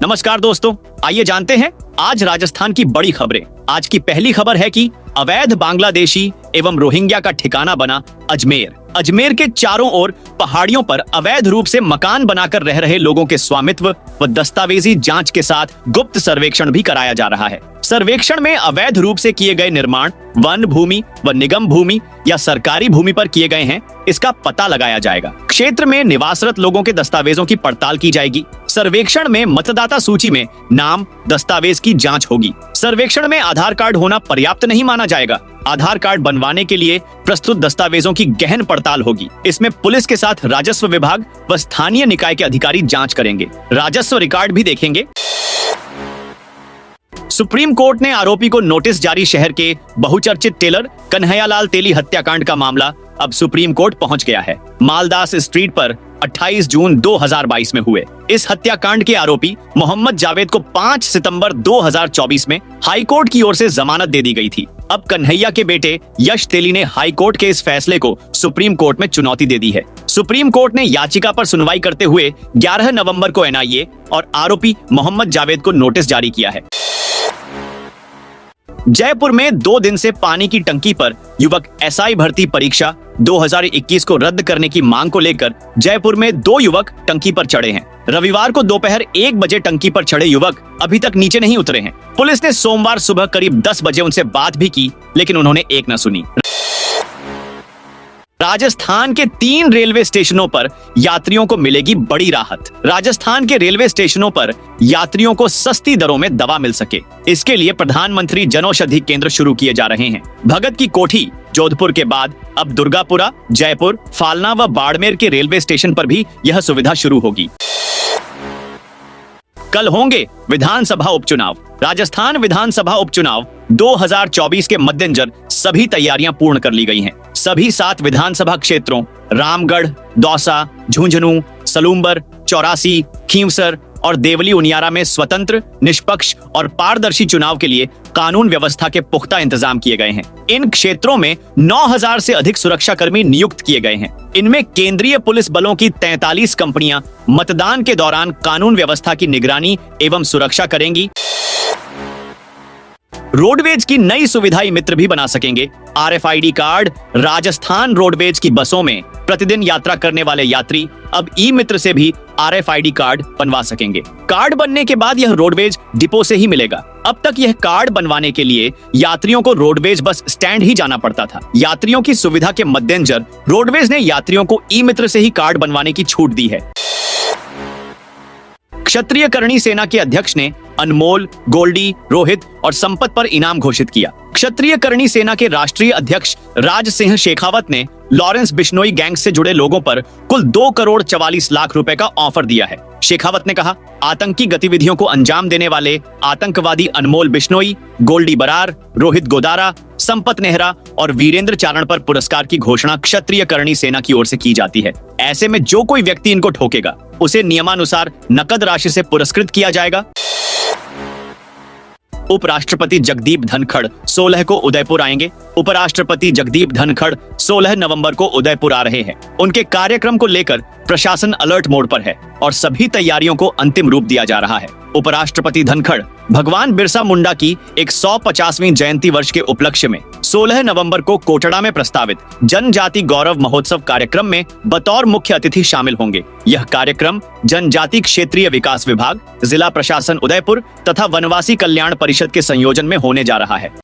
नमस्कार दोस्तों, आइए जानते हैं आज राजस्थान की बड़ी खबरें। आज की पहली खबर है कि अवैध बांग्लादेशी एवं रोहिंग्या का ठिकाना बना अजमेर। अजमेर के चारों ओर पहाड़ियों पर अवैध रूप से मकान बनाकर रह रहे लोगों के स्वामित्व व दस्तावेजी जांच के साथ गुप्त सर्वेक्षण भी कराया जा रहा है। सर्वेक्षण में अवैध रूप से किए गए निर्माण वन भूमि व निगम भूमि या सरकारी भूमि पर किए गए हैं, इसका पता लगाया जाएगा। क्षेत्र में निवासरत लोगों के दस्तावेजों की पड़ताल की जाएगी। सर्वेक्षण में मतदाता सूची में नाम, दस्तावेज की जांच होगी। सर्वेक्षण में आधार कार्ड होना पर्याप्त नहीं माना जाएगा। आधार कार्ड बनवाने के लिए प्रस्तुत दस्तावेजों की गहन पड़ताल होगी। इसमें पुलिस के साथ राजस्व विभाग व स्थानीय निकाय के अधिकारी जांच करेंगे। राजस्व रिकॉर्ड भी देखेंगे। सुप्रीम कोर्ट ने आरोपी को नोटिस जारी। शहर के बहुचर्चित टेलर कन्हैयालाल तेली हत्याकांड का मामला अब सुप्रीम कोर्ट पहुंच गया है। मालदास स्ट्रीट पर 28 जून 2022 में हुए इस हत्याकांड के आरोपी मोहम्मद जावेद को 5 सितंबर 2024 में हाई कोर्ट की ओर से जमानत दे दी गई थी। अब कन्हैया के बेटे यश तेली ने हाई कोर्ट के इस फैसले को सुप्रीम कोर्ट में चुनौती दे दी है। सुप्रीम कोर्ट ने याचिका पर सुनवाई करते हुए 11 नवंबर को एनआईए और आरोपी मोहम्मद जावेद को नोटिस जारी किया है। जयपुर में 2 दिन से पानी की टंकी पर युवक एसआई भर्ती परीक्षा 2021 को रद्द करने की मांग को लेकर जयपुर में 2 युवक टंकी पर चढ़े हैं। रविवार को दोपहर 1 बजे टंकी पर चढ़े युवक अभी तक नीचे नहीं उतरे हैं। पुलिस ने सोमवार सुबह करीब 10 बजे उनसे बात भी की, लेकिन उन्होंने एक न सुनी। राजस्थान के 3 रेलवे स्टेशनों पर यात्रियों को मिलेगी बड़ी राहत। राजस्थान के रेलवे स्टेशनों पर यात्रियों को सस्ती दरों में दवा मिल सके, इसके लिए प्रधानमंत्री जनौषधि केंद्र शुरू किए जा रहे हैं। भगत की कोठी जोधपुर के बाद अब दुर्गापुरा, जयपुर, फालना व बाड़मेर के रेलवे स्टेशन पर भी यह सुविधा शुरू होगी। कल होंगे विधानसभा उपचुनाव। राजस्थान विधानसभा उपचुनाव 2024 के मद्देनजर सभी तैयारियां पूर्ण कर ली गई हैं। सभी 7 विधानसभा क्षेत्रों रामगढ़, दौसा, झुंझुनू, सलूम्बर, चौरासी, खींवसर और देवली उनियारा में स्वतंत्र, निष्पक्ष और पारदर्शी चुनाव के लिए कानून व्यवस्था के पुख्ता इंतजाम किए गए हैं। इन क्षेत्रों में 9000 से अधिक सुरक्षाकर्मी नियुक्त किए गए हैं। इनमें केंद्रीय पुलिस बलों की 43 कंपनियां मतदान के दौरान कानून व्यवस्था की निगरानी एवं सुरक्षा करेंगी। रोडवेज की नई सुविधाएं मित्र भी बना सकेंगे। RFID card. राजस्थान रोडवेज की बसों में प्रतिदिन यात्रा करने वाले यात्री अब ई मित्र से भी RFID कार्ड बनवा सकेंगे। कार्ड बनने के बाद यह रोडवेज डिपो से ही मिलेगा। अब तक यह कार्ड बनवाने के लिए यात्रियों को रोडवेज बस स्टैंड ही जाना पड़ता था। यात्रियों की सुविधा के मद्देनजर रोडवेज ने यात्रियों को ई मित्र से ही कार्ड बनवाने की छूट दी है। क्षत्रिय करणी सेना के अध्यक्ष ने अनमोल, गोल्डी, रोहित और संपत पर इनाम घोषित किया। क्षत्रिय करणी सेना के राष्ट्रीय अध्यक्ष राज सिंह शेखावत ने लॉरेंस बिश्नोई गैंग से जुड़े लोगों पर कुल 2 करोड़ 44 लाख रुपए का ऑफर दिया है। शेखावत ने कहा, आतंकी गतिविधियों को अंजाम देने वाले आतंकवादी अनमोल बिश्नोई, गोल्डी बरार, रोहित गोदारा, संपत नेहरा और वीरेंद्र चारण पर पुरस्कार की घोषणा क्षत्रिय करणी सेना की ओर से की जाती है। ऐसे में जो कोई व्यक्ति इनको ठोकेगा उसे नियमानुसार नकद राशि से पुरस्कृत किया जाएगा। उपराष्ट्रपति जगदीप धनखड़ 16 को उदयपुर आएंगे। उपराष्ट्रपति जगदीप धनखड़ 16 नवंबर को उदयपुर आ रहे हैं। उनके कार्यक्रम को लेकर प्रशासन अलर्ट मोड पर है और सभी तैयारियों को अंतिम रूप दिया जा रहा है। उपराष्ट्रपति धनखड़ भगवान बिरसा मुंडा की 150वीं जयंती वर्ष के उपलक्ष्य में 16 नवंबर को कोटड़ा में प्रस्तावित जनजाति गौरव महोत्सव कार्यक्रम में बतौर मुख्य अतिथि शामिल होंगे। यह कार्यक्रम जनजाति क्षेत्रीय विकास विभाग, जिला प्रशासन उदयपुर तथा वनवासी कल्याण परिषद के संयोजन में होने जा रहा है।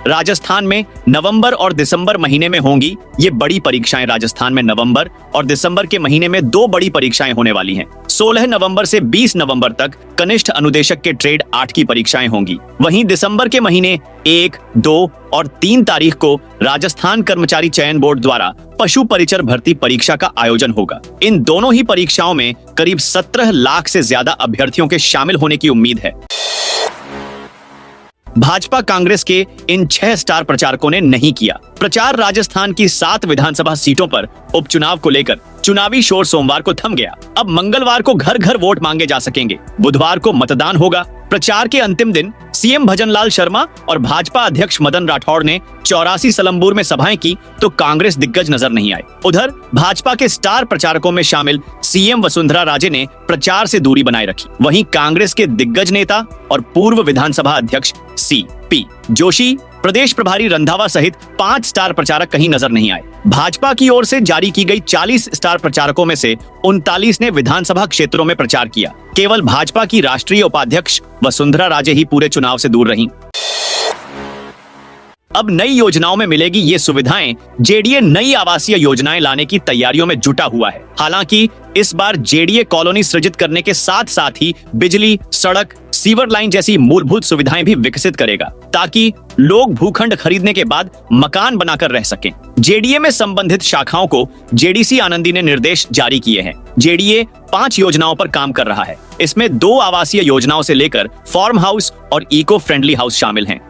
राजस्थान में नवंबर और दिसंबर महीने में होंगी ये बड़ी परीक्षाएं। राजस्थान में नवंबर और दिसंबर के महीने में 2 बड़ी परीक्षाएं होने वाली हैं। 16 नवंबर से 20 नवंबर तक कनिष्ठ अनुदेशक के ट्रेड 8 की परीक्षाएं होंगी। वहीं दिसंबर के महीने 1, 2 और 3 तारीख को राजस्थान कर्मचारी चयन बोर्ड द्वारा पशु परिचर भर्ती परीक्षा का आयोजन होगा। इन दोनों ही परीक्षाओं में करीब 17 लाख से ज्यादा अभ्यर्थियों के शामिल होने की उम्मीद है। भाजपा कांग्रेस के इन 6 स्टार प्रचारकों ने नहीं किया प्रचार। राजस्थान की 7 विधानसभा सीटों पर उपचुनाव को लेकर चुनावी शोर सोमवार को थम गया। अब मंगलवार को घर घर वोट मांगे जा सकेंगे। बुधवार को मतदान होगा। प्रचार के अंतिम दिन सीएम भजनलाल शर्मा और भाजपा अध्यक्ष मदन राठौड़ ने 84 सलमपुर में सभाएं की तो कांग्रेस दिग्गज नजर नहीं आए। उधर भाजपा के स्टार प्रचारकों में शामिल सीएम वसुंधरा राजे ने प्रचार से दूरी बनाए रखी। वहीं कांग्रेस के दिग्गज नेता और पूर्व विधानसभा अध्यक्ष CP जोशी, प्रदेश प्रभारी रंधावा सहित 5 स्टार प्रचारक कहीं नजर नहीं आए। भाजपा की ओर से जारी की गई 40 स्टार प्रचारकों में से 39 ने विधानसभा क्षेत्रों में प्रचार किया। केवल भाजपा की राष्ट्रीय उपाध्यक्ष वसुंधरा राजे ही पूरे चुनाव से दूर रहीं। अब नई योजनाओं में मिलेगी ये सुविधाएं। जेडीए नई आवासीय योजनाएं लाने की तैयारियों में जुटा हुआ है। हालांकि इस बार जेडीए कॉलोनी सृजित करने के साथ साथ ही बिजली, सड़क, सीवर लाइन जैसी मूलभूत सुविधाएं भी विकसित करेगा, ताकि लोग भूखंड खरीदने के बाद मकान बनाकर रह सकें। जेडीए में संबंधित शाखाओं को जेडीसी आनंदी ने निर्देश जारी किए हैं। जेडीए 5 योजनाओं पर काम कर रहा है। इसमें 2 आवासीय योजनाओं से लेकर फार्म हाउस और इको फ्रेंडली हाउस शामिल हैं।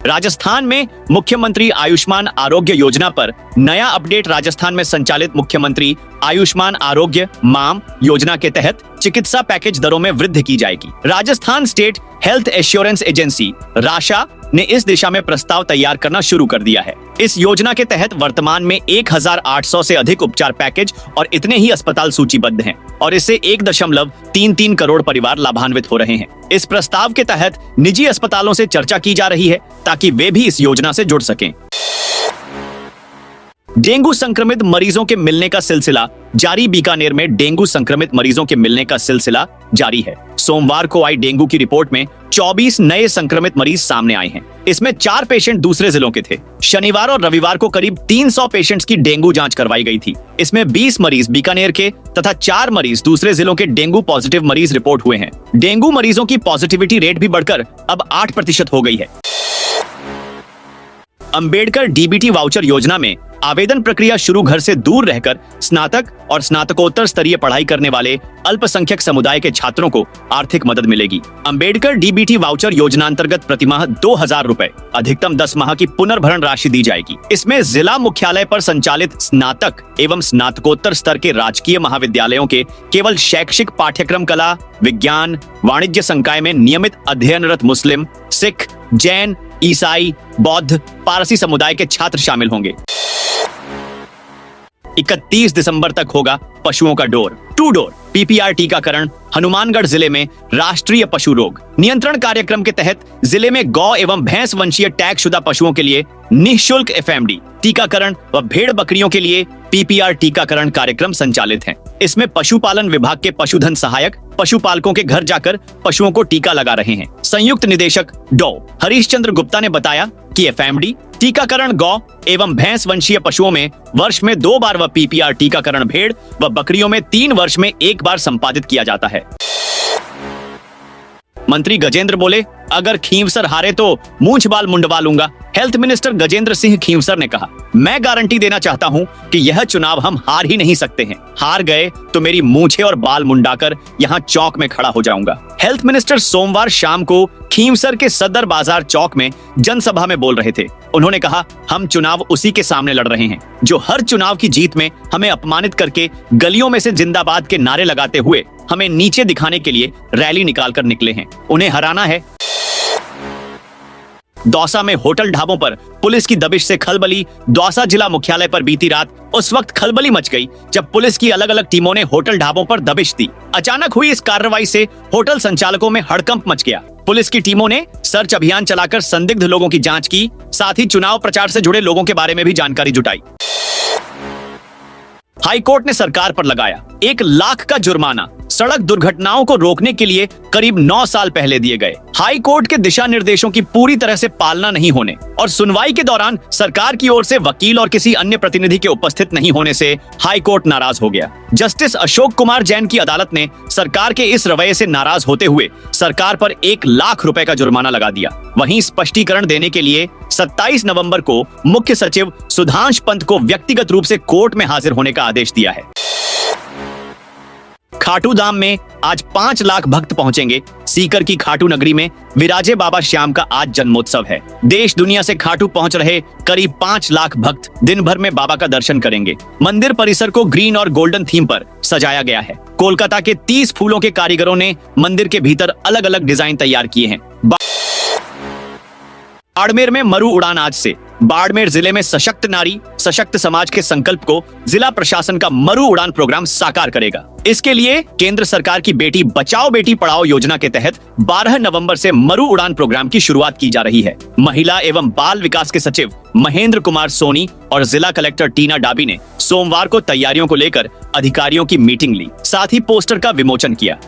राजस्थान में मुख्यमंत्री आयुष्मान आरोग्य योजना पर नया अपडेट। राजस्थान में संचालित मुख्यमंत्री आयुष्मान आरोग्य माम योजना के तहत चिकित्सा पैकेज दरों में वृद्धि की जाएगी। Rajasthan state health assurance agency RASHA ने इस दिशा में प्रस्ताव तैयार करना शुरू कर दिया है। इस योजना के तहत वर्तमान में 1800 से अधिक उपचार पैकेज और इतने ही अस्पताल सूचीबद्ध हैं और इससे 1.33 करोड़ परिवार लाभान्वित हो रहे हैं। इस प्रस्ताव के तहत निजी अस्पतालों से चर्चा की जा रही है ताकि वे भी इस योजना से जुड़ सकें। डेंगू संक्रमित मरीजों के मिलने का सिलसिला जारी। बीकानेर में डेंगू संक्रमित मरीजों के मिलने का सिलसिला जारी है। सोमवार को आई डेंगू की रिपोर्ट में 24 नए संक्रमित मरीज सामने आए हैं। इसमें 4 पेशेंट दूसरे जिलों के थे। शनिवार और रविवार को करीब 300 पेशेंट्स की डेंगू जांच करवाई गई थी। इसमें 20 मरीज बीकानेर के तथा 4 मरीज दूसरे जिलों के डेंगू पॉजिटिव मरीज रिपोर्ट हुए हैं। डेंगू मरीजों की पॉजिटिविटी रेट भी बढ़कर अब 8% हो गई है। अंबेडकर डीबीटी वाउचर योजना में आवेदन प्रक्रिया शुरू। घर से दूर रहकर स्नातक और स्नातकोत्तर स्तरीय पढ़ाई करने वाले अल्पसंख्यक समुदाय के छात्रों को आर्थिक मदद मिलेगी। अंबेडकर डीबीटी वाउचर योजना अंतर्गत प्रतिमाह 2000 रुपए, अधिकतम 10 माह की पुनर्भरण राशि दी जाएगी। इसमें जिला मुख्यालय पर संचालित स्नातक एवं स्नातकोत्तर स्तर के राजकीय महाविद्यालयों के केवल शैक्षिक पाठ्यक्रम कला, विज्ञान, वाणिज्य संकाय में नियमित अध्ययनरत मुस्लिम, सिख, जैन, ईसाई, बौद्ध, पारसी समुदाय के छात्र शामिल होंगे। 31 दिसंबर तक होगा पशुओं का डोर टू डोर PPR टीकाकरण। हनुमानगढ़ जिले में राष्ट्रीय पशु रोग नियंत्रण कार्यक्रम के तहत जिले में गौ एवं भैंस वंशीय टैग शुदा पशुओं के लिए निःशुल्क FMD टीकाकरण व भेड़ बकरियों के लिए PPR टीकाकरण कार्यक्रम संचालित हैं। इसमें पशुपालन विभाग के पशुधन सहायक पशुपालकों के घर जाकर पशुओं को टीका लगा रहे हैं। संयुक्त निदेशक डॉ हरीश चंद्र गुप्ता ने बताया कि FMD टीकाकरण गौ एवं भैंस वंशीय पशुओं में वर्ष में 2 बार व PPR टीकाकरण भेड़ व बकरियों में 3 वर्ष में 1 बार संपादित किया जाता है। मंत्री गजेंद्र बोले, अगर खींवसर हारे तो मूंछ बाल मुंडवा लूंगा। हेल्थ मिनिस्टर गजेंद्र सिंह खींवसर ने कहा, मैं गारंटी देना चाहता हूं कि यह चुनाव हम हार ही नहीं सकते हैं। हार गए तो मेरी मूंछें और बाल मुंडाकर यहां चौक में खड़ा हो जाऊंगा। हेल्थ मिनिस्टर सोमवार शाम को खींवसर के सदर बाजार चौक में जनसभा में बोल रहे थे। उन्होंने कहा, हम चुनाव उसी के सामने लड़ रहे हैं जो हर चुनाव की जीत में हमें अपमानित करके गलियों में से जिंदाबाद के नारे लगाते हुए हमें नीचे दिखाने के लिए रैली निकालकर निकले हैं। उन्हें हराना है। दौसा में होटल ढाबों पर पुलिस की दबिश से खलबली। दौसा जिला मुख्यालय पर बीती रात उस वक्त खलबली मच गई जब पुलिस की अलग अलग टीमों ने होटल ढाबों पर दबिश दी। अचानक हुई इस कार्रवाई से होटल संचालकों में हड़कंप मच गया। पुलिस की टीमों ने सर्च अभियान चलाकर संदिग्ध लोगों की जांच की, साथ ही चुनाव प्रचार से जुड़े लोगों के बारे में भी जानकारी जुटाई। हाई कोर्ट ने सरकार पर लगाया 1 लाख का जुर्माना। सड़क दुर्घटनाओं को रोकने के लिए करीब 9 साल पहले दिए गए हाई कोर्ट के दिशा निर्देशों की पूरी तरह से पालना नहीं होने और सुनवाई के दौरान सरकार की ओर से वकील और किसी अन्य प्रतिनिधि के उपस्थित नहीं होने से हाई कोर्ट नाराज हो गया। जस्टिस अशोक कुमार जैन की अदालत ने सरकार के इस रवैये से नाराज होते हुए सरकार पर 1 लाख रुपए का जुर्माना लगा दिया। वहीं स्पष्टीकरण देने के लिए 27 नवंबर को मुख्य सचिव सुधांश पंत को व्यक्तिगत रूप से कोर्ट में हाजिर होने का आदेश दिया है। खाटू धाम में आज 5 लाख भक्त पहुंचेंगे। सीकर की खाटू नगरी में विराजे बाबा श्याम का आज जन्मोत्सव है। देश दुनिया से खाटू पहुंच रहे करीब 5 लाख भक्त दिन भर में बाबा का दर्शन करेंगे। मंदिर परिसर को ग्रीन और गोल्डन थीम पर सजाया गया है। कोलकाता के 30 फूलों के कारीगरों ने मंदिर के भीतर अलग अलग डिजाइन तैयार किए हैं। बाड़मेर में मरु उड़ान आज से। बाड़मेर जिले में सशक्त नारी सशक्त समाज के संकल्प को जिला प्रशासन का मरु उड़ान प्रोग्राम साकार करेगा। इसके लिए केंद्र सरकार की बेटी बचाओ बेटी पढ़ाओ योजना के तहत 12 नवंबर से मरु उड़ान प्रोग्राम की शुरुआत की जा रही है। महिला एवं बाल विकास के सचिव महेंद्र कुमार सोनी और जिला कलेक्टर टीना डाबी ने सोमवार को तैयारियों को लेकर अधिकारियों की मीटिंग ली, साथ ही पोस्टर का विमोचन किया।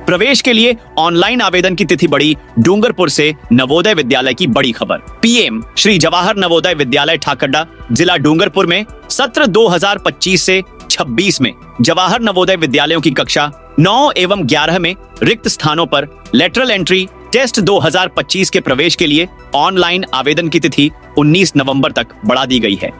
प्रवेश के लिए ऑनलाइन आवेदन की तिथि बढ़ी। डूंगरपुर से नवोदय विद्यालय की बड़ी खबर। पीएम श्री जवाहर नवोदय विद्यालय ठाकरडा जिला डूंगरपुर में सत्र 2025 से 26 में जवाहर नवोदय विद्यालयों की कक्षा 9 एवं 11 में रिक्त स्थानों पर लेटरल एंट्री टेस्ट 2025 के प्रवेश के लिए ऑनलाइन आवेदन की तिथि 19 नवंबर तक बढ़ा दी गई है।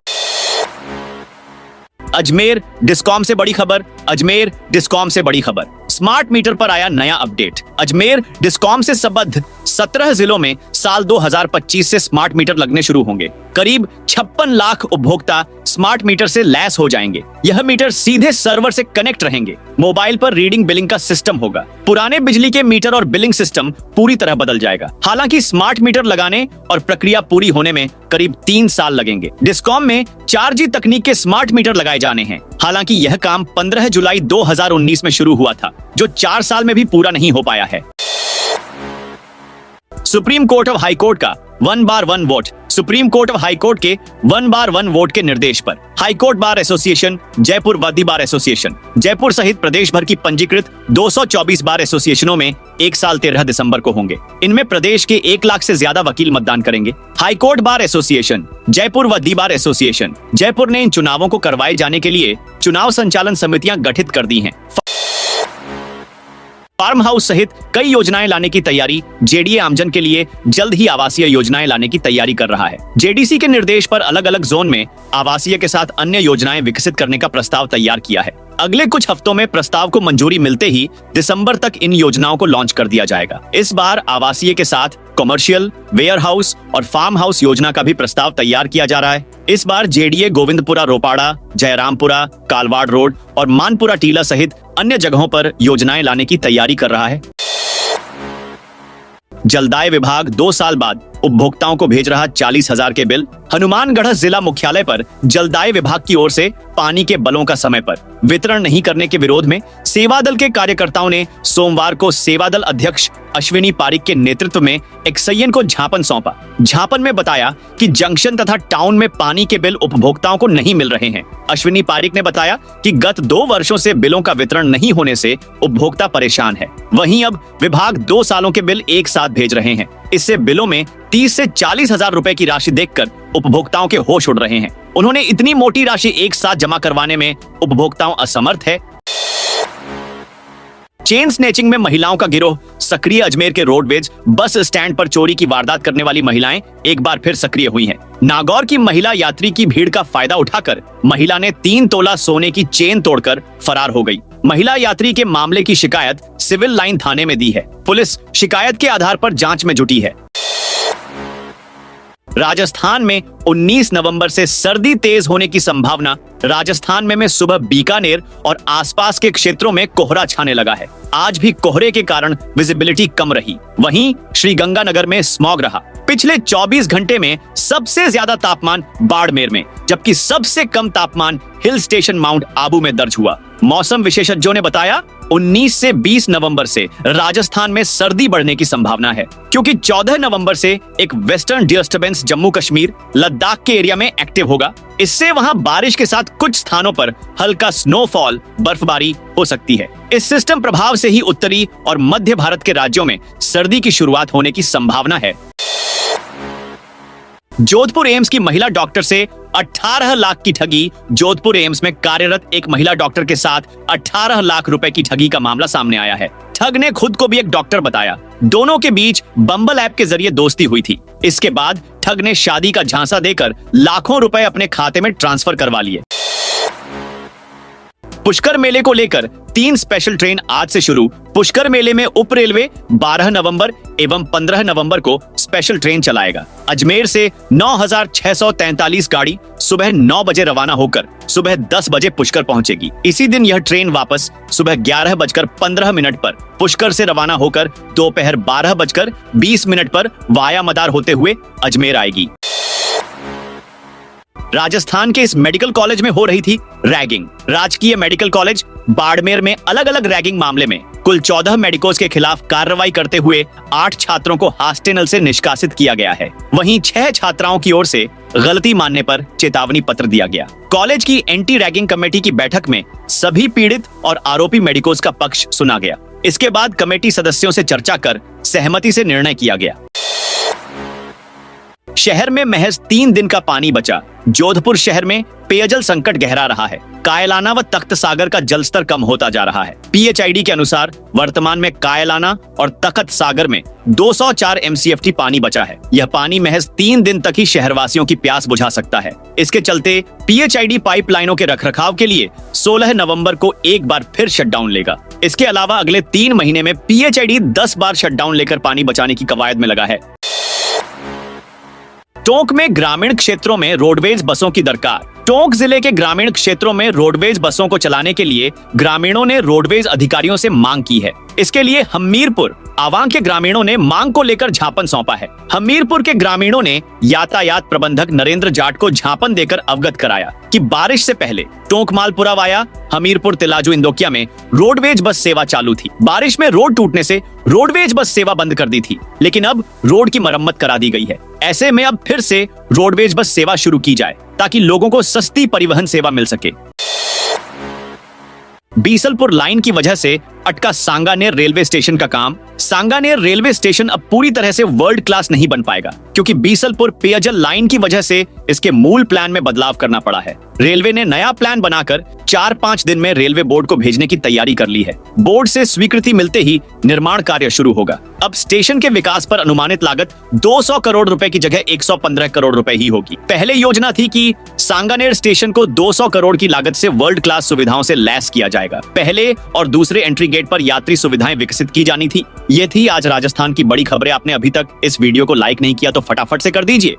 अजमेर डिस्कॉम से बड़ी खबर। अजमेर डिस्कॉम से बड़ी खबर। स्मार्ट मीटर पर आया नया अपडेट। अजमेर डिस्कॉम से संबद्ध 17 जिलों में साल 2025 से स्मार्ट मीटर लगने शुरू होंगे। करीब 56 लाख उपभोक्ता स्मार्ट मीटर से लैस हो जाएंगे। यह मीटर सीधे सर्वर से कनेक्ट रहेंगे। मोबाइल पर रीडिंग बिलिंग का सिस्टम होगा। पुराने बिजली के मीटर और बिलिंग सिस्टम पूरी तरह बदल जाएगा। हालांकि स्मार्ट मीटर लगाने और प्रक्रिया पूरी होने में करीब 3 साल लगेंगे। डिस्कॉम में 4G तकनीक के स्मार्ट मीटर लगाए जाने हैं। हालांकि यह काम 15 जुलाई 2019 में शुरू हुआ था, जो 4 साल में भी पूरा नहीं हो पाया है। Supreme court of high court का 1 बार 1 vote. Supreme court of high court के 1 बार 1 वोट के निर्देश पर high court bar association, Jaipur वादी बार एसोसिएशन, जयपुर सहित प्रदेश भर की पंजीकृत 224 बार एसोसिएशनों में 1 साल 13 दिसंबर को होंगे। इनमें प्रदेश के 1 लाख से ज्यादा वकील मतदान करेंगे। High court bar association, Jaipur वादी बार एसोसिएशन, जयपुर ने इन चुनावों को करवाए जाने के लिए चुनाव संचालन समितियां गठित कर दी हैं। फार्म हाउस सहित कई योजनाएं लाने की तैयारी। जेडीए आमजन के लिए जल्द ही आवासीय योजनाएं लाने की तैयारी कर रहा है। जेडीसी के निर्देश पर अलग अलग जोन में आवासीय के साथ अन्य योजनाएं विकसित करने का प्रस्ताव तैयार किया है। अगले कुछ हफ्तों में प्रस्ताव को मंजूरी मिलते ही दिसंबर तक इन योजनाओं को लॉन्च कर दिया जाएगा। इस बार आवासीय के साथ कमर्शियल, वेयर हाउस और फार्म हाउस योजना का भी प्रस्ताव तैयार किया जा रहा है। इस बार जेडीए गोविंदपुरा रोपाड़ा, जयरामपुरा, कालवाड़ रोड और मानपुरा टीला सहित अन्य जगहों पर योजनाएं लाने की तैयारी कर रहा है। जलदाय विभाग 2 साल बाद उपभोक्ताओं को भेज रहा 40,000 के बिल। हनुमानगढ़ जिला मुख्यालय पर जलदाय विभाग की ओर से पानी के बलों का समय पर वितरण नहीं करने के विरोध में सेवा दल के कार्यकर्ताओं ने सोमवार को सेवा दल अध्यक्ष अश्विनी पारिक के नेतृत्व में एक संयंत्र को ज्ञापन सौंपा। ज्ञापन में बताया कि जंक्शन तथा टाउन में पानी के बिल उपभोक्ताओं को नहीं मिल रहे हैं। अश्विनी पारिक ने बताया कि गत 2 वर्षों से बिलों का वितरण नहीं होने से उपभोक्ता परेशान है। वहीं अब विभाग 2 सालों के बिल एक साथ भेज रहे हैं। इससे बिलों में 30 से 40,000 रुपए की राशि देखकर उपभोक्ताओं के होश उड़ रहे हैं। उन्होंने इतनी मोटी राशि एक साथ जमा करवाने में उपभोक्ताओं असमर्थ है। चेन स्नैचिंग में महिलाओं का गिरोह सक्रिय। अजमेर के रोडवेज बस स्टैंड पर चोरी की वारदात करने वाली महिलाएं एक बार फिर सक्रिय हुई हैं। नागौर की महिला यात्री की भीड़ का फायदा उठाकर महिला ने 3 तोला सोने की चेन तोड़कर फरार हो गई। महिला यात्री के मामले की शिकायत सिविल लाइन थाने में दी है। पुलिस शिकायत के आधार पर जांच में जुटी है। राजस्थान में 19 नवंबर से सर्दी तेज होने की संभावना। राजस्थान में सुबह बीकानेर और आसपास के क्षेत्रों में कोहरा छाने लगा है। आज भी कोहरे के कारण विजिबिलिटी कम रही। वहीं श्रीगंगानगर में स्मॉग रहा। पिछले 24 घंटे में सबसे ज्यादा तापमान बाड़मेर में, जबकि सबसे कम तापमान हिल स्टेशन माउंट आबू में दर्ज हुआ। मौसम विशेषज्ञों ने बताया 19 से 20 नवंबर से राजस्थान में सर्दी बढ़ने की संभावना है, क्योंकि 14 नवंबर से एक वेस्टर्न डिस्टर्बेंस जम्मू कश्मीर लद्दाख के एरिया में एक्टिव होगा। इससे वहां बारिश के साथ कुछ स्थानों पर हल्का स्नोफॉल बर्फबारी हो सकती है। इस सिस्टम प्रभाव से ही उत्तरी और मध्य भारत के राज्यों में सर्दी की शुरुआत होने की संभावना है। जोधपुर एम्स की महिला डॉक्टर से 18 लाख की ठगी। जोधपुर एम्स में कार्यरत एक महिला डॉक्टर के साथ 18 लाख रुपए की ठगी का मामला सामने आया है। ठग ने खुद को भी एक डॉक्टर बताया। दोनों के बीच बम्बल ऐप के जरिए दोस्ती हुई थी। इसके बाद ठग ने शादी का झांसा देकर लाखों रुपए अपने खाते में ट्रांसफर करवा लिए। पुष्कर मेले को लेकर 3 स्पेशल ट्रेन आज से शुरू। पुष्कर मेले में उप रेलवे 12 नवंबर एवं 15 नवंबर को स्पेशल ट्रेन चलाएगा। अजमेर से 9,643 गाड़ी सुबह 9 बजे रवाना होकर सुबह 10 बजे पुष्कर पहुंचेगी। इसी दिन यह ट्रेन वापस सुबह 11:15 पर पुष्कर से रवाना होकर दोपहर 12:20 पर वाया मदार होते हुए अजमेर आएगी। राजस्थान के इस मेडिकल कॉलेज में हो रही थी रैगिंग। राजकीय मेडिकल कॉलेज बाड़मेर में अलग अलग रैगिंग मामले में कुल 14 मेडिकोज के खिलाफ कार्रवाई करते हुए 8 छात्रों को हॉस्टेल से निष्कासित किया गया है। वहीं 6 छात्राओं की ओर से गलती मानने पर चेतावनी पत्र दिया गया। कॉलेज की एंटी रैगिंग कमेटी की बैठक में सभी पीड़ित और आरोपी मेडिकोज का पक्ष सुना गया। इसके बाद कमेटी सदस्यों से चर्चा कर सहमति से निर्णय किया गया। शहर में महज 3 दिन का पानी बचा। जोधपुर शहर में पेयजल संकट गहरा रहा है। कायलाना व तख्त सागर का जलस्तर कम होता जा रहा है। PHID के अनुसार वर्तमान में कायलाना और तख्त सागर में 204 MCFT पानी बचा है। यह पानी महज 3 दिन तक ही शहरवासियों की प्यास बुझा सकता है। इसके चलते PHID पाइपलाइनों के रखरखाव के लिए 16 नवंबर को एक बार फिर शटडाउन लेगा। इसके अलावा अगले 3 महीने में PHID 10 बार शटडाउन लेकर पानी बचाने की कवायद में लगा है। टोंक में ग्रामीण क्षेत्रों में रोडवेज बसों की दरकार। टोंक जिले के ग्रामीण क्षेत्रों में रोडवेज बसों को चलाने के लिए ग्रामीणों ने रोडवेज अधिकारियों से मांग की है। इसके लिए हमीरपुर आवां के ग्रामीणों ने मांग को लेकर ज्ञापन सौंपा है। हमीरपुर के ग्रामीणों ने यातायात प्रबंधक नरेंद्र जाट को ज्ञापन देकर अवगत कराया कि बारिश से पहले टोंक मालपुरा वाया हमीरपुर तिलाजू इंदौकिया में रोडवेज बस सेवा चालू थी। बारिश में रोड टूटने से रोडवेज बस सेवा बंद कर दी थी, लेकिन अब रोड की मरम्मत करा दी गई है। ऐसे में अब फिर से रोडवेज बस सेवा शुरू की जाए ताकि लोगों को सस्ती परिवहन सेवा मिल सके। बीसलपुर लाइन की वजह से अटका सांगानेर रेलवे स्टेशन का काम। सांगानेर रेलवे स्टेशन अब पूरी तरह से वर्ल्ड क्लास नहीं बन पाएगा, क्योंकि बीसलपुर पेयजल लाइन की वजह से इसके मूल प्लान में बदलाव करना पड़ा है। रेलवे ने नया प्लान बनाकर 4-5 दिन में रेलवे बोर्ड को भेजने की तैयारी कर ली है। बोर्ड से स्वीकृति मिलते ही निर्माण कार्य शुरू होगा। अब स्टेशन के विकास पर अनुमानित लागत 200 करोड़ रुपए की जगह 115 करोड़ रुपए ही होगी। पहले योजना थी कि सांगानेर स्टेशन को 200 करोड़ की लागत से वर्ल्ड क्लास सुविधाओं से लैस किया जाएगा। पहले और दूसरे एंट्री गेट पर यात्री सुविधाएं विकसित की जानी थी। ये थी आज राजस्थान की बड़ी खबरें। आपने अभी तक इस वीडियो को लाइक नहीं किया तो फटाफट से कर दीजिए।